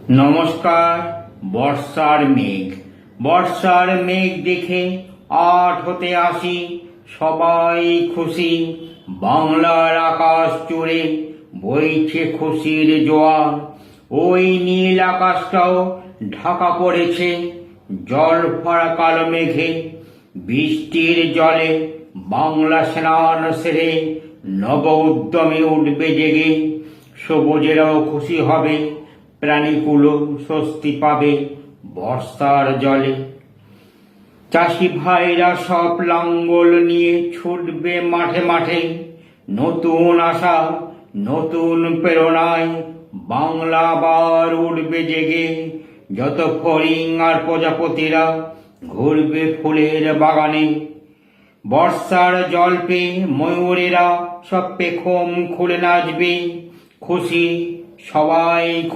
নমস্কার। বর্ষার মেঘ দেখে আট হতে আসি, সবাই খুশি। বাংলার আকাশ জুড়ে বইছে খুশির জোয়ার। ওই নীল আকাশটাও ঢাকা পড়েছে জল ভরা কালো মেঘে। বৃষ্টির জলে বাংলা স্নান সেরে নব উদ্যমে উঠবে জেগে। সবুজেরাও খুশি হবে, প্রাণীকুলো স্বস্তি পাবে বর্ষার জলে। চাষি ভাইরা সব লাঙ্গল নিয়ে ছুটবে মাঠে মাঠে। নতুন আশা, নতুন প্রেরণায় বাংলা আবার উঠবে জেগে। যত ফড়িং আর প্রজাপতিরা ঘুরবে ফুলের বাগানে। বর্ষার জল পেয়ে ময়ূরেরা সব পেখম খুলে নাচবে, খুশি সবাই।